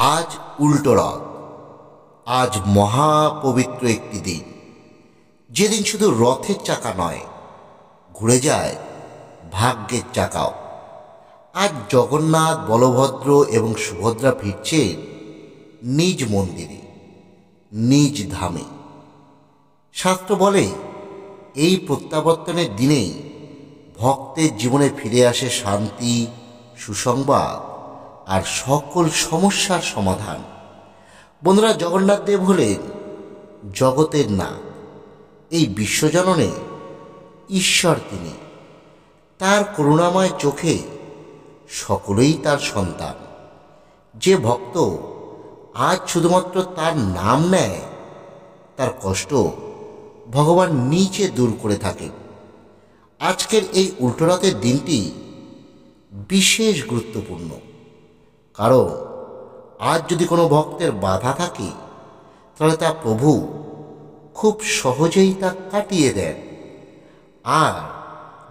আজ উল্টো রথ। আজ মহাপবিত্র একটি দিন, যেদিন শুধু রথের চাকা নয়, ঘুরে যায় ভাগ্যের চাকাও। আজ জগন্নাথ, বলভদ্র এবং সুভদ্রা ফিরছেন নিজ মন্দিরে, নিজ ধামে। শাস্ত্র বলে, এই প্রত্যাবর্তনের দিনেই ভক্তের জীবনে ফিরে আসে শান্তি, সুসংবাদ আর সকল সমস্যার সমাধান। বন্ধুরা, জগন্নাথ দেব হলেন জগতের নাথ, এই বিশ্বজননে ঈশ্বর তিনি। তার করুণাময় চোখে সকলেই তার সন্তান। যে ভক্ত আজ শুধুমাত্র তার নাম নেয়, তার কষ্ট ভগবান নিজে দূর করে থাকেন। আজকের এই উল্টো রথের দিনটি বিশেষ গুরুত্বপূর্ণ, কারণ আজ যদি কোনো ভক্তের বাধা থাকে, তাহলে তা প্রভু খুব সহজেই তা কাটিয়ে দেন। আর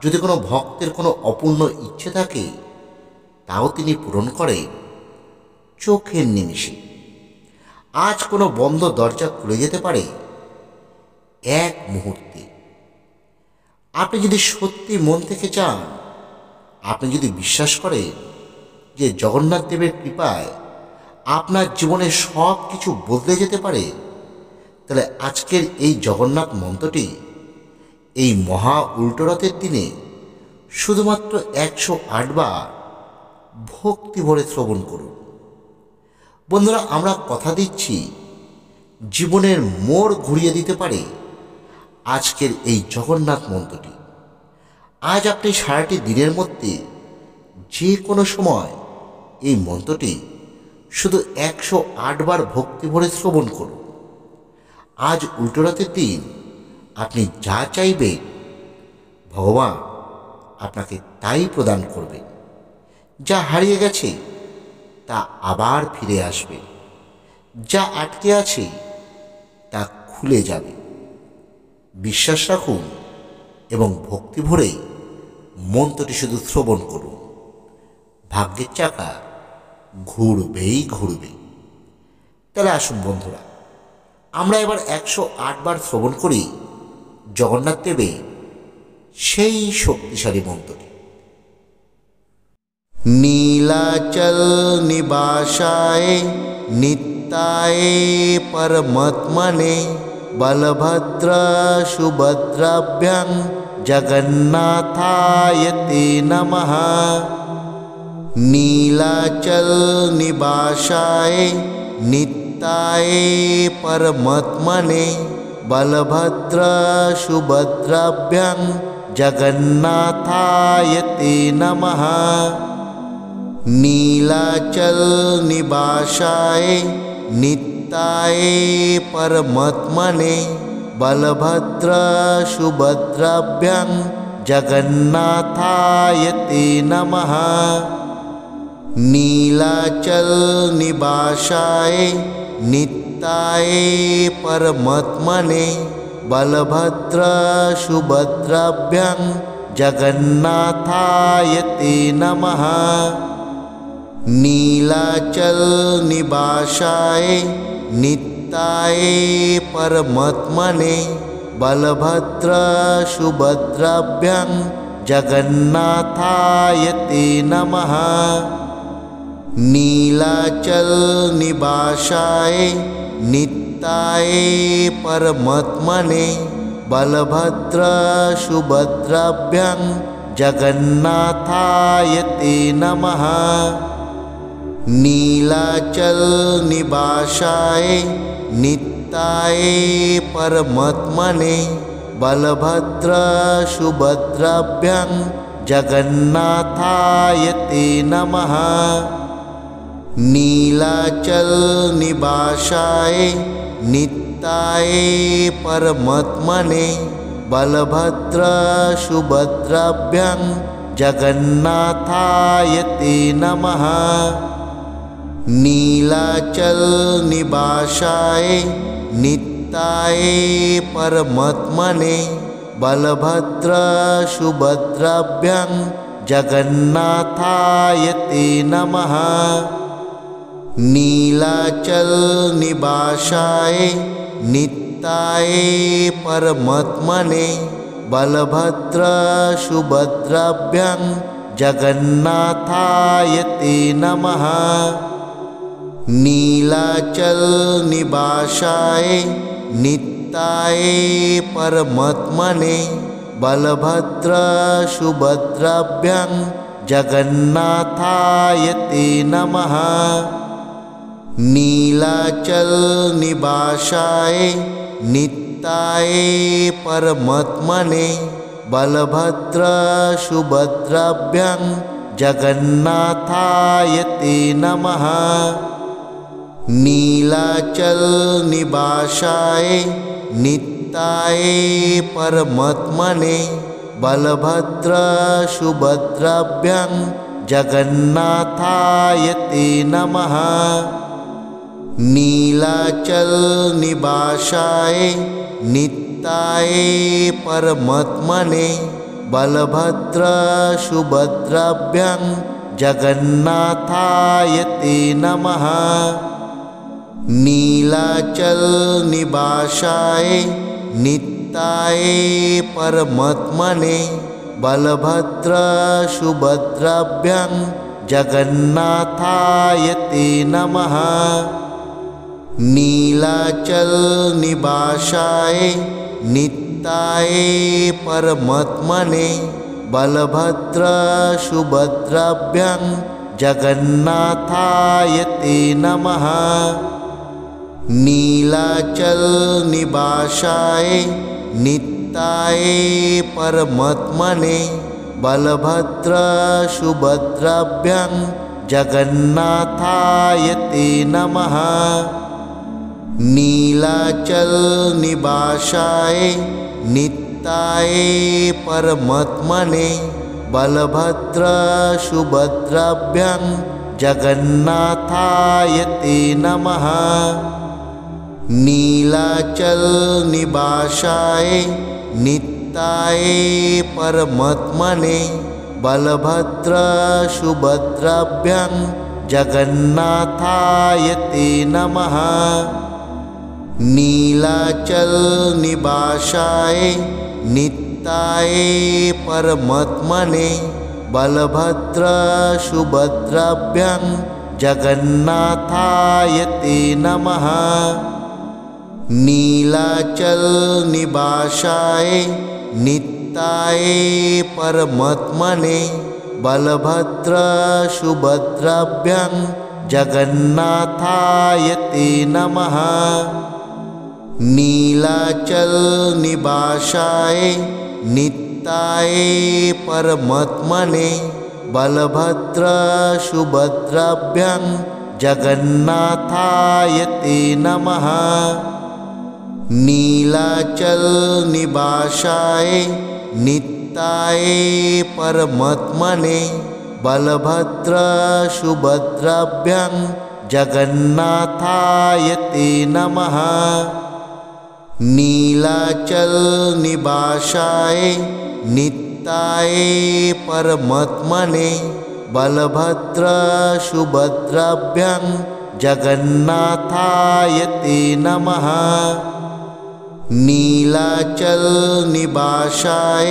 যদি কোনো ভক্তের কোনো অপূর্ণ ইচ্ছে থাকে, তাও তিনি পূরণ করেন চোখের নিমিষে। আজ কোনো বন্ধ দরজা খুলে যেতে পারে এক মুহূর্তে। আপনি যদি সত্যি মন থেকে চান, আপনি যদি বিশ্বাস করেন যে জগন্নাথ দেবের কৃপায় আপনার জীবনে সব কিছু বদলে যেতে পারে, তাহলে আজকের এই জগন্নাথ মন্ত্রটি এই মহা উল্টো রথের দিনে শুধুমাত্র 108 বার ভক্তি ভরে শ্রবণ করুন। বন্ধুরা, আমরা কথা দিচ্ছি, জীবনের মোড় ঘুরিয়ে দিতে পারে আজকের এই জগন্নাথ মন্ত্রটি। আজ আপনি সারাটি দিনের মধ্যে যে কোনো সময় এই মন্ত্রটি শুধু 108 বার ভক্তি ভরে শ্রবণ করুন। আজ উল্টো রথের দিন আপনি যা চাইবেন, ভগবান আপনাকে তাই প্রদান করবেন। যা হারিয়ে গেছে তা আবার ফিরে আসবে, যা আটকে আছে তা খুলে যাবে। বিশ্বাস রাখুন এবং ভক্তি ভরে মন্ত্রটি শুধু শ্রবণ করুন। ভাগ্যের চাকা ঘুরবেই ঘুরবে। তাহলে আসুন বন্ধুরা, আমরা এবার 108 বার শ্রবণ করি জগন্নাথ দেবের সেই শক্তিশালী মন্ত্রটি। নীলাচল নিবাসায় নিত্যায় পরমাত্মনে বলভদ্র সুভদ্রাভ্যাং জগন্নাথায় তে নমঃ। নীলাচল নিবাসায় নিত্যায় পরমাত্মনে বলভদ্র সুভদ্রাভ্যাং জগন্নাথায় তে নমঃ। নীলাচল নিবাসায় নিত্যায় পরমাত্মনে বলভদ্র সুভদ্রাভ্যাং জগন্নাথায় তে নমঃ। নীলাচল নিবাসায় নিত্যায় পরমাত্মনে বলভদ্র সুভদ্রাভ্যাং জগন্নাথায় তে নমঃ। নীলাচল নিবাসায় নিত্যায় পরমাত্মনে বলভদ্র সুভদ্রাভ্যাং জগন্নাথায় তে নমঃ। নীলাচল নিবাসায় নিত্যায় পরমাত্মনে বলভদ্র সুভদ্রাভ্যাং জগন্নাথায় তে নমঃ। নীলাচল নিবাসায় নিত্যায় পরমাত্মনে বলভদ্র সুভদ্রাভ্যাং জগন্নাথায় তে নমঃ। নীলাচল নিবাসায় নিত্যায় পরমাত্মনে বলভদ্র সুভদ্রাভ্যাং জগন্নাথায় তে নমঃ। নীলাচল নিবাসায় নিত্যায় পরমাত্মনে বলভদ্র সুভদ্রাভ্যাং জগন্নাথায় তে নমঃ। नीलाचल निवासाय नित्याय परमात्मने बलभद्र सुभद्राभ्यां जगन्नाथाय ते नमः। नीलाचल निवासाय नित्याय परमात्मने बलभद्र सुभद्राभ्यां जगन्नाथाय ते नमः। नीलाचल निवासाय नित्याय परमात्मने बलभद्र सुभद्राभ्यां जगन्नाथाय ते नमः। नीलाचल निवासाय नित्याय परमात्मने बलभद्र सुभद्राभ्यां जगन्नाथाय ते नमः। नीलाचल निवासाय नित्याय परमात्मने बलभद्र सुभद्राभ्यां जगन्नाथाय ते नमः। नीलाचल निवासाय नित्याय परमात्मने बलभद्र सुभद्राभ्यां जगन्नाथाय ते नमः। नीलाचल निवासाय नित्याय परमात्मने बलभद्र सुभद्राभ्यां जगन्नाथाय ते नमः। नीलाचल निवासाय नित्याय परमात्मने बलभद्र सुभद्राभ्यां जगन्नाथाय ते नमः। नीलाचल निवासाय नित्याय परमात्मने बलभद्र सुभद्राभ्यां जगन्नाथाय ते नमः। नीलाचल निवासाय नित्याय परमात्मने बलभद्र सुभद्राभ्यां जगन्नाथाय ते नमः। नीलाचल निवासाय नित्याय परमात्मने बलभद्र सुभद्राभ्यां जगन्नाथाय ते नमः। नीलाचल निवासाय नित्याय परमात्मने बलभद्र सुभद्राभ्यां जगन्नाथाय ते नमः। नीलाचल निवासाय नित्याय परमात्मने बलभद्र सुभद्राभ्यां जगन्नाथाय ते नमः। नीलाचल निवासाय नित्याय परमात्मने बलभद्र सुभद्राभ्यां जगन्नाथाय ते नमः। नीलाचल निवासाय नित्याय परमात्मने बलभद्र सुभद्राभ्यां जगन्नाथाय ते नमः। नीलाचल निवासाय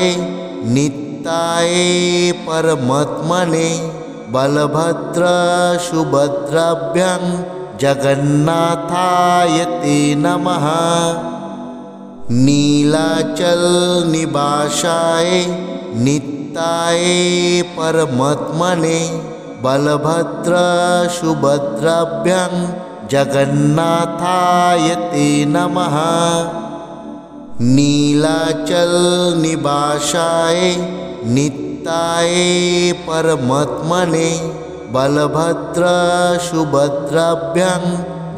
नित्याय परमात्मने बलभद्र सुभद्राभ्यां जगन्नाथाय ते नमः। नीलाचल निवासाय नित्याय परमात्मने बलभद्र सुभद्राभ्यां जगन्नाथाय ते नमः। नीलाचल निवासाय नित्याय परमात्मने बलभद्र सुभद्राभ्यां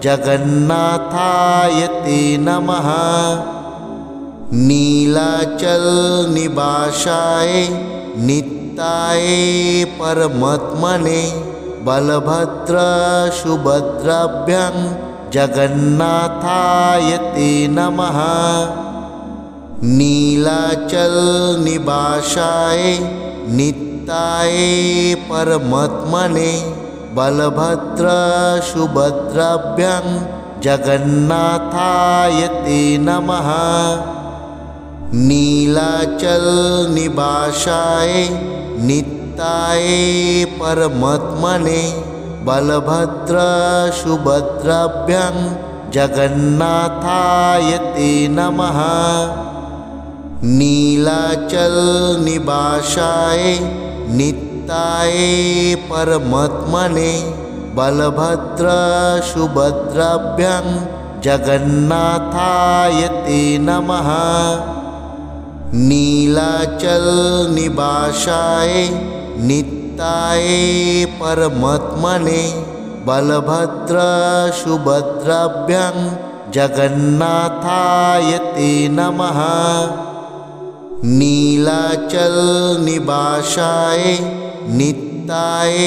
जगन्नाथाय ते नमः। नीलाचल निवासाय नित्याय परमात्मने बलभद्र सुभद्राभ्यां जगन्नाथाय ते नमः। नीलाचल निवासाय नित्याय परमात्मने बलभद्र सुभद्राभ्यां जगन्नाथाय ते नमः। नीलाचल निवासाय नित्याय परमात्मने बलभद्र सुभद्राभ्यां जगन्नाथाय ते नमः। नीलाचल निवासाय नित्याय परमात्मने बलभद्र सुभद्राभ्यां जगन्नाथाय ते नमः। नीलाचल निवासाय नित्याय परमात्मने बलभद्र सुभद्राभ्यां जगन्नाथाय ते नमः। नीलाचल निवासाय नित्याय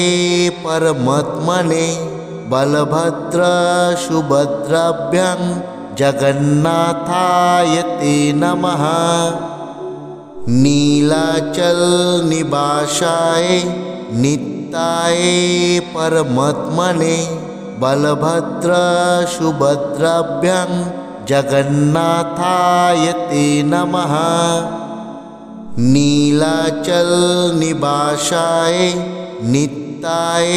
परमात्मने बलभद्र सुभद्राभ्यां जगन्नाथाय ते नमः। नीलाचल निवासाय नित्याय परमात्मने बलभद्र सुभद्राभ्यां जगन्नाथाय ते नमः। नीलाचल निवासाय नित्याय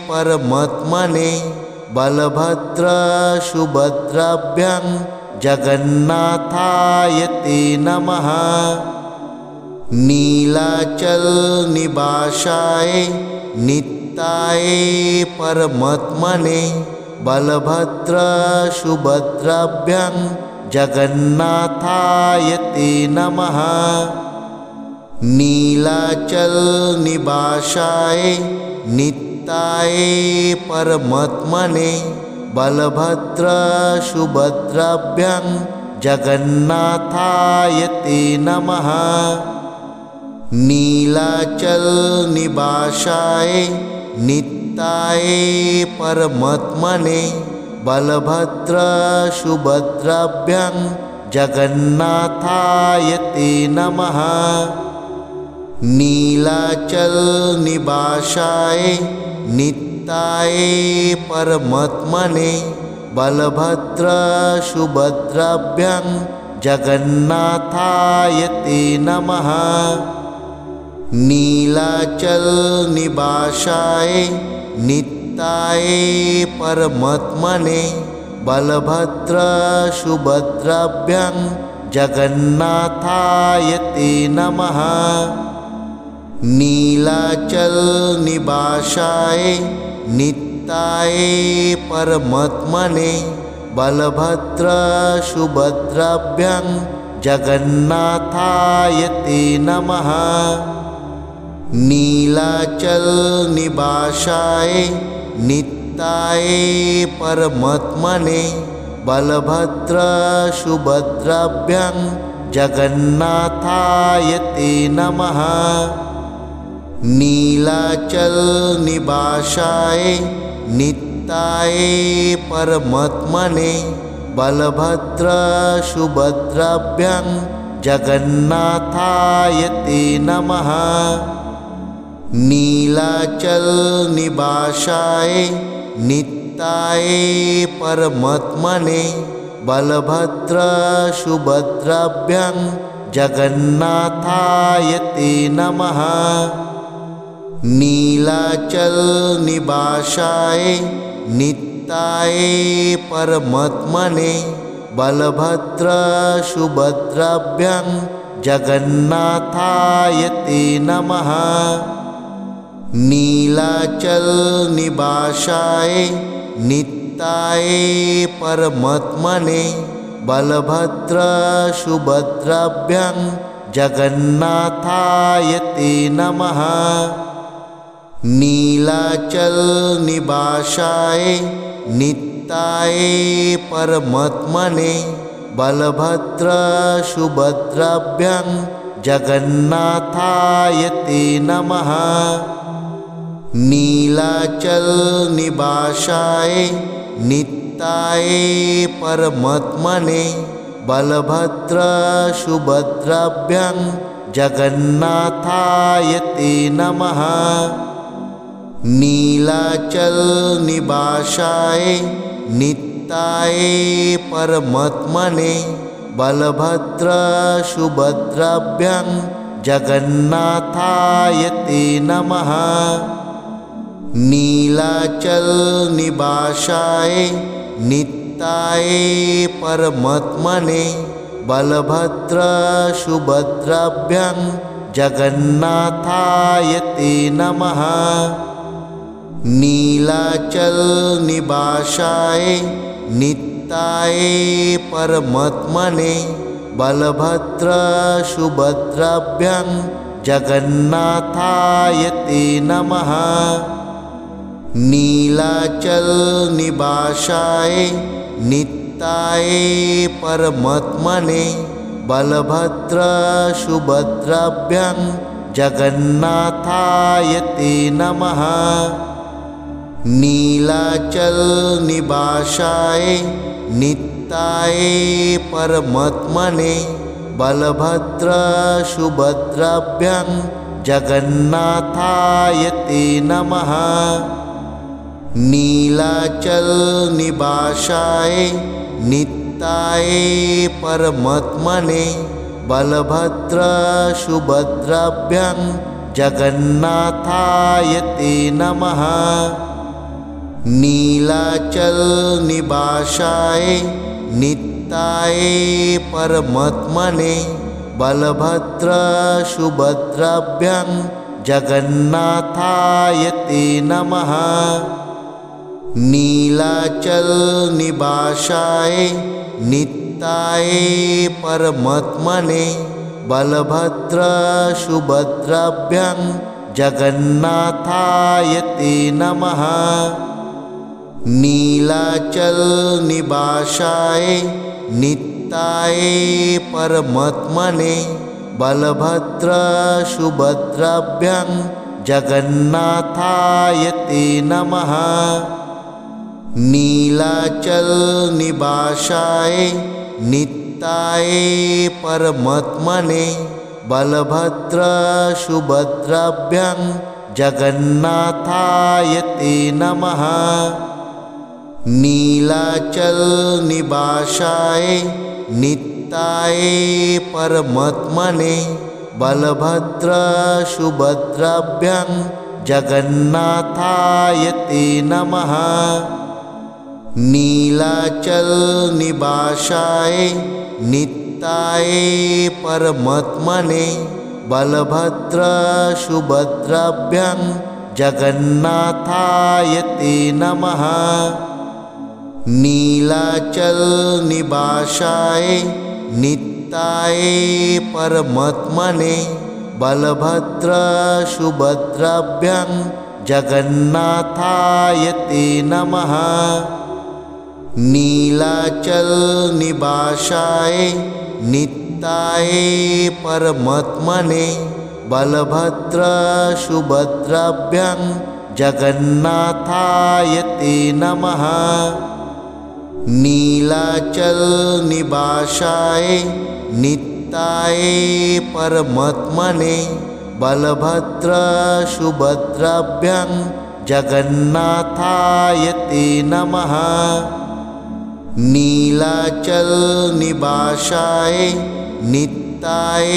परमात्मने बलभद्र सुभद्राभ्यां जगन्नाथाय ते नमः। नीलाचल निवासाय नित्याय परमात्मने बलभद्र सुभद्राभ्यां जगन्नाथाय ते नमः। नीलाचल निवासाय नित्याय परमात्मने बलभद्र सुभद्राभ्यां जगन्नाथाय ते नमः। नीलाचल निवासाय नित्याय परमात्मने बलभद्र सुभद्राभ्यां जगन्नाथाय ते नमः। नीलाचल निवासाय नित्याय परमात्मने बलभद्र सुभद्राभ्यां जगन्नाथाय ते नमः। नीलाचल निवासाय नित्याय परमात्मने बलभद्र सुभद्राभ्यां जगन्नाथाय ते नमः। नीलाचल निवासाय नित्याय परमात्मने बलभद्र सुभद्राभ्यां जगन्नाथाय ते नमः। नीलाचल निवासाय नित्याय परमात्मने बलभद्र सुभद्राभ्यां जगन्नाथाय ते नमः। नीलाचल निवासाय नित्याय परमात्मने बलभद्र सुभद्राभ्यां जगन्नाथाय ते नमः। नीलाचल निवासाय नित्याय परमात्मने बलभद्र सुभद्राभ्यां जगन्नाथाय ते नमः। नीलाचल निवासाय नित्याय परमात्मने बलभद्र सुभद्राभ्यां जगन्नाथाय ते नमः। नीलाचल निवासाय नित्याय परमात्मने बलभद्र सुभद्राभ्यां जगन्नाथाय ते नमः। नीलाचल निवासाय नित्याय परमात्मने बलभद्र सुभद्राभ्यां जगन्नाथाय ते नमः। नीलाचल निवासाय नित्याय परमात्मने बलभद्र सुभद्राभ्यां जगन्नाथाय ते नमः। नीलाचल निवासाय नित्याय परमात्मने बलभद्र सुभद्राभ्यां जगन्नाथाय ते नमः। नीलाचल निवासाय नित्याय परमात्मने बलभद्र सुभद्राभ्यां जगन्नाथाय ते नमः। नीलाचल निवासाय नित्याय परमात्मने बलभद्र सुभद्राभ्यां जगन्नाथाय ते नमः। नीलाचल निवासाय नित्याय परमात्मने बलभद्र सुभद्राभ्यां जगन्नाथाय ते नमः। नीलाचल निवासाय नित्याय परमात्मने बलभद्र सुभद्राभ्यां जगन्नाथाय ते नमः। नीलाचल निवासाय नित्याय परमात्मने बलभद्र सुभद्राभ्यां जगन्नाथाय ते नमः। नीलाचल निवासाय नित्याय परमात्मने बलभद्र सुभद्राभ्यां जगन्नाथाय ते नमः। नीलाचल निवासाय नित्याय परमात्मने बलभद्र सुभद्राभ्यां जगन्नाथाय ते नमः। नीलाचल निवासाय नित्याय परमात्मने बलभद्र सुभद्राभ्यां जगन्नाथाय ते नमः। नीलाचल निवासाय नित्याय परमात्मने बलभद्र सुभद्राभ्यां जगन्नाथाय ते नमः। नीलाचल निवासाय नित्याय परमात्मने बलभद्र सुभद्राभ्यां जगन्नाथाय ते नमः। नीलाचल निवासाय नित्याय परमात्मने बलभद्र सुभद्राभ्यां जगन्नाथाय ते नमः। नीलाचल निवासाय नित्याय परमात्मने बलभद्र सुभद्राभ्यां जगन्नाथाय ते नमः। नीलाचल निवासाय नित्याय परमात्मने बलभद्र सुभद्राभ्यां जगन्नाथाय ते नमः। नीलाचल निवासाय नित्याय परमात्मने बलभद्र सुभद्राभ्यां जगन्नाथाय ते नमः। नीलाचल निवासाय नित्याय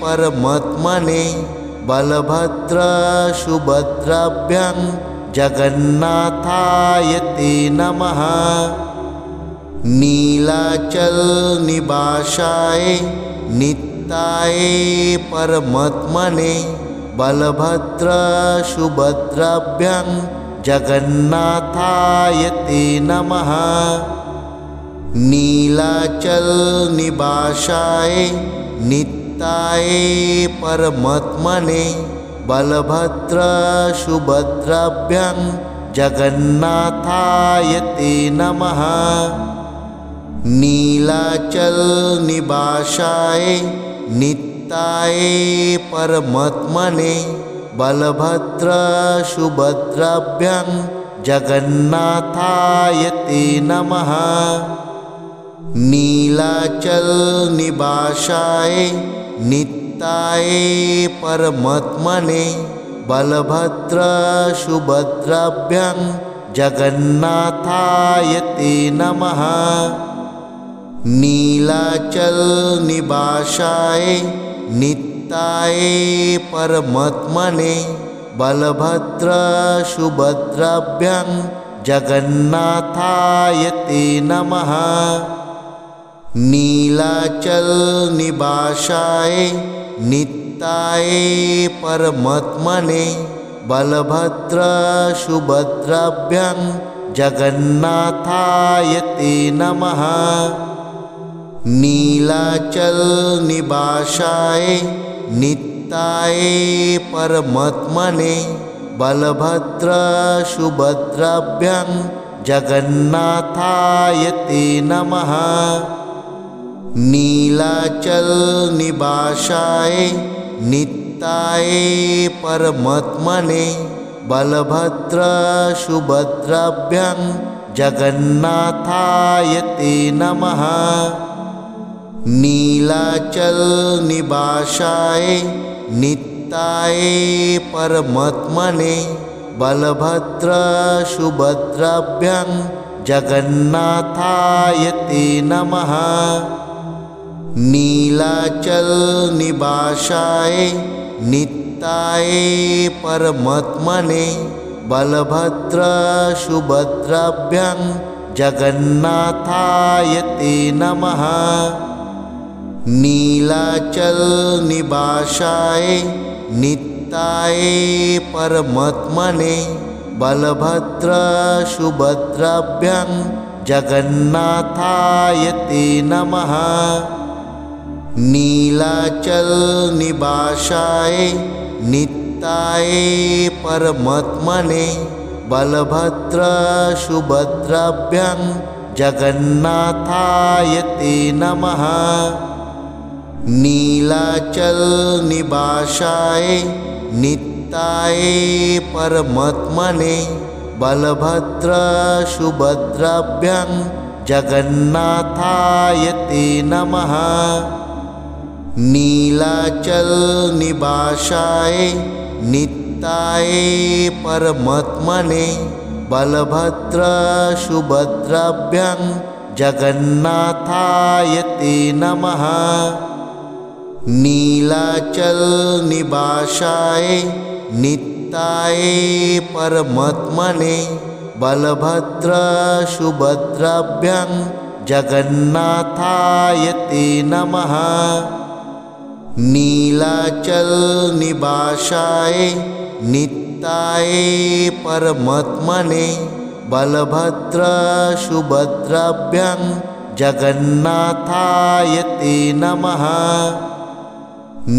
परमात्मने बलभद्र सुभद्राभ्यां जगन्नाथाय ते नमः। नीलाचल निवासाय नित्याय परमात्मने बलभद्र सुभद्राभ्यां जगन्नाथाय ते नमः। नीलाचल निवासाय नित्याय परमात्मने बलभद्र सुभद्राभ्यां जगन्नाथाय ते नमः। नीलाचल निवासाय नित्याय परमात्मने बलभद्र सुभद्राभ्यां जगन्नाथाय ते नमः। नीलाचल निवासाय नित्याय परमात्मने बलभद्रसुभद्राभ्यां जगन्नाथाय ते नमः। नीलाचलनिवासाय नित्याय परमात्मने बलभद्रसुभद्राभ्यां जगन्नाथाय ते नमः। नीलाचलनिवासाय नित्याय परमात्मने बलभद्रसुभद्राभ्यां जगन्नाथाय ते नमः। नीलाचलनिवासाय नित्याय परमात्मने बलभद्रसुभद्राभ्यां जगन्नाथाय ते नमः। नीलाचलनिवासाय नित्याय परमात्मने बलभद्रसुभद्राभ्यां जगन्नाथाय ते नमः। नीलाचलनिवासाय नित्याय परमात्मने बलभद्रसुभद्राभ्यां जगन्नाथाय ते नमः। नीलाचलनिवासाय नित्याय परमात्मने बलभद्रसुभद्राभ्यां जगन्नाथाय ते नमः। नीलाचलनिवासाय नित्याय परमात्मने बलभद्रसुभद्राभ्यां जगन्नाथाय ते नमः। नीलाचलनिवासाय नित्याय परमात्मने बलभद्रसुभद्राभ्यां जगन्नाथाय ते नमः। नीलाचलनिवासाय नित्याय परमात्मने बलभद्रसुभद्राभ्यां जगन्नाथाय ते नमः। नीलाचलनिवासाय नित्याय परमात्मने बलभद्रसुभद्राभ्यां जगन्नाथाय ते नमः। नीलाचलनिवासाय नित्याय परमात्मने बलभद्रसुभद्राभ्यां जगन्नाथाय ते नमः। नीलाचलनिवासाय नित्याय परमात्मने बलभद्रसुभद्राभ्यां जगन्नाथाय ते नमः।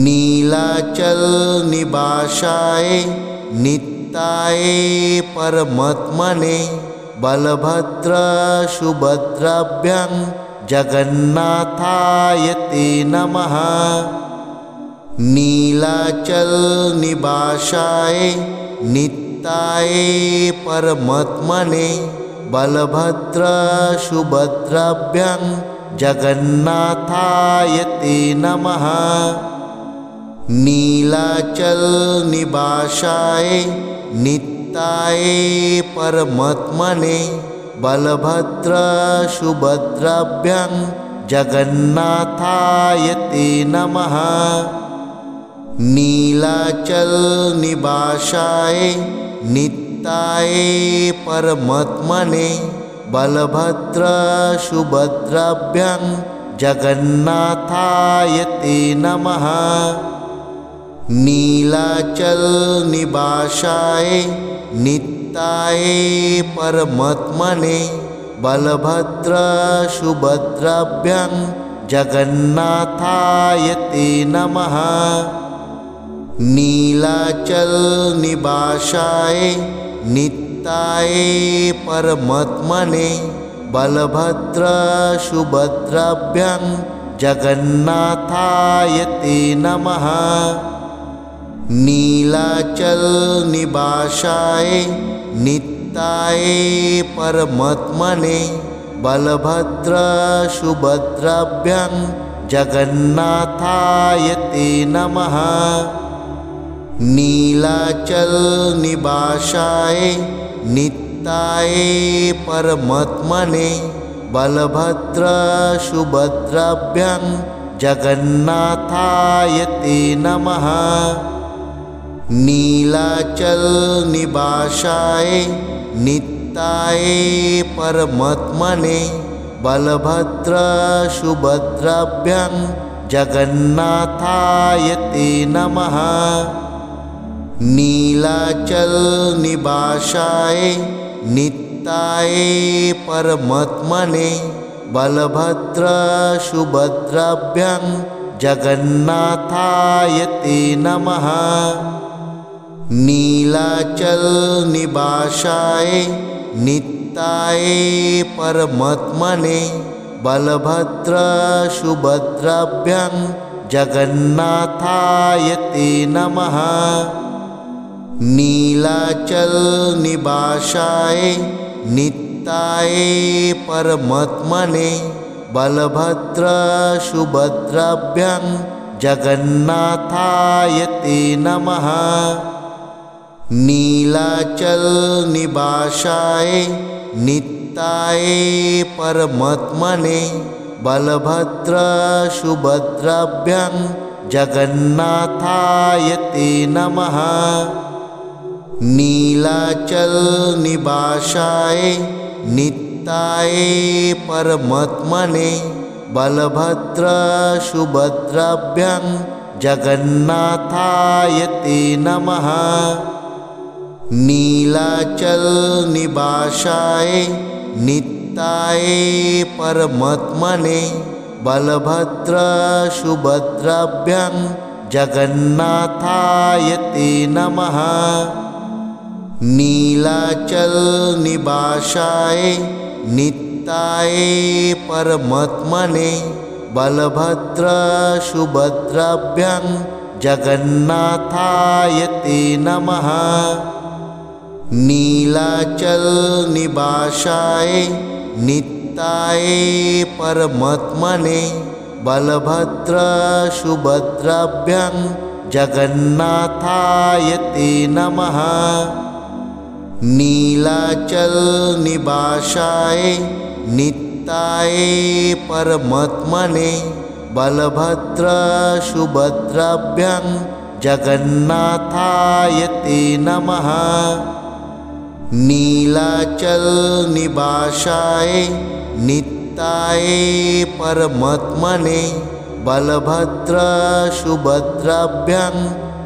नीलाचलनिवासाय नित्याय परमात्मने बलभद्रसुभद्राभ्यां जगन्नाथाय ते नमः। नीलाचलनिवासाय नित्याय परमात्मने बलभद्रसुभद्राभ्यां जगन्नाथाय ते नमः। नीलाचलनिवासाय नित्याय परमात्मने बलभद्रसुभद्राभ्यां जगन्नाथाय ते नमः। नीलाचलनिवासाय नित्याय परमात्मने बलभद्रसुभद्राभ्यां जगन्नाथाय ते नमः। नीलाचलनिवासाय नित्याय परमात्मने बलभद्रसुभद्राभ्यां जगन्नाथाय ते नमः। नीलाचलनिवासाय नित्याय परमात्मने बलभद्रसुभद्राभ्यां जगन्नाथाय ते नमः। नीलाचलनिवासाय नित्याय परमात्मने बलभद्रसुभद्राभ्यां जगन्नाथाय ते नमः। नीलाचल निवासाय नित्याय परमात्मने बलभद्र सुभद्राभ्यां जगन्नाथाय ते नमः। नीलाचल निवासाय नित्याय परमात्मने बलभद्र सुभद्राभ्यां जगन्नाथाय ते नमः। नीलाचल निवासाय नित्याय परमात्मने बलभद्र सुभद्राभ्यां जगन्नाथाय ते नमः। नीलाचल निवासाय नित्याय परमात्मने बलभद्र सुभद्राभ्यां जगन्नाथाय ते नमः। नीलाचल निवासाय नित्याय परमात्मने बलभद्र सुभद्राभ्यां जगन्नाथाय ते नमः। नीलाचल निवासाय नित्याय परमात्मने बलभद्र सुभद्राभ्यां जगन्नाथाय ते नमः। नीलाचल निवासाय नित्याय परमात्मने बलभद्र सुभद्राभ्यां जगन्नाथाय ते नमः। नीलाचल निवासाय नित्याय परमात्मने बलभद्र सुभद्राभ्यां जगन्नाथाय ते नमः। नीलाचल निवासाय नित्याय परमात्मने बलभद्र सुभद्राभ्यां जगन्नाथाय ते नमः। नीलाचल निवासाय नित्याय परमात्मने बलभद्र सुभद्राभ्यां जगन्नाथाय ते नमः। नीलाचल निवासाय नित्याय परमात्मने बलभद्र सुभद्राभ्यां जगन्नाथाय ते नमः। नीलाचल निवासाय नित्याय परमात्मने बलभद्र सुभद्राभ्यां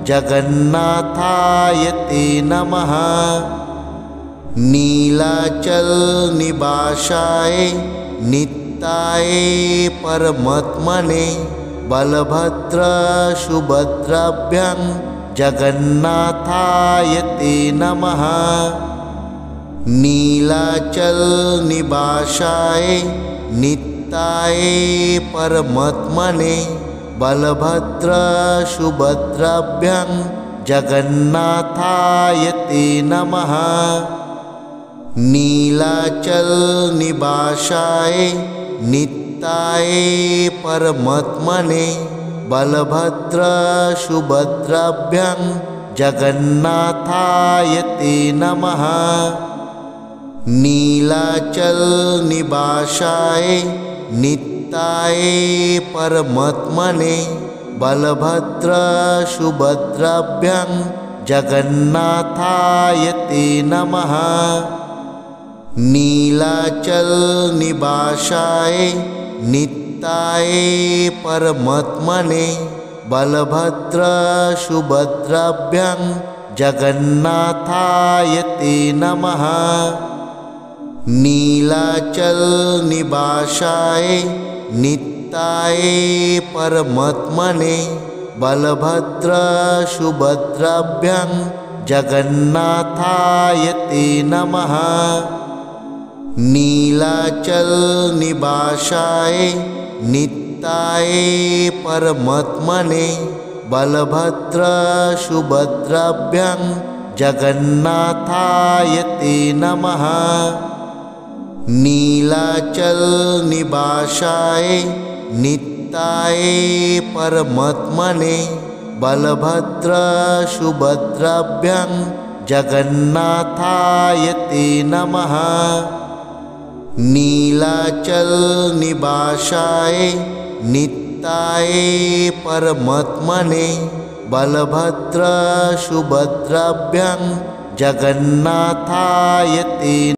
जगन्नाथाय ते नमः। नीलाचल निवासाय नित्याय परमात्मने बलभद्र सुभद्राभ्यां जगन्नाथाय ते नमः। नीलाचल निवासाय नित्याय परमात्मने बलभद्र सुभद्राभ्यां जगन्नाथाय ते नमः। नीलाचल निवासाय नित्याय परमात्मने बलभद्र सुभद्राभ्यां जगन्नाथाय ते नमः। नीलाचल निवासाय नित्याय परमात्मने बलभद्र सुभद्राभ्यां जगन्नाथाय ते नमः। नीलाचल निवासाय नित्याय परमात्मने बलभद्र सुभद्राभ्यां जगन्नाथाय ते नमः। नीलाचल निवासाय नित्याय परमात्मने बलभद्र सुभद्राभ्यां जगन्नाथाय ते नमः। नीलाचल निवासाय नित्याय परमात्मने बलभद्र सुभद्राभ्यां जगन्नाथाय ते नमः। नीलाचल निवासाय नित्याय परमात्मने बलभद्र सुभद्राभ्यां जगन्नाथाय ते नमः। नीलाचल निवासाय नित्याय परमात्मने बलभद्र सुभद्राभ्यां जगन्नाथाय ते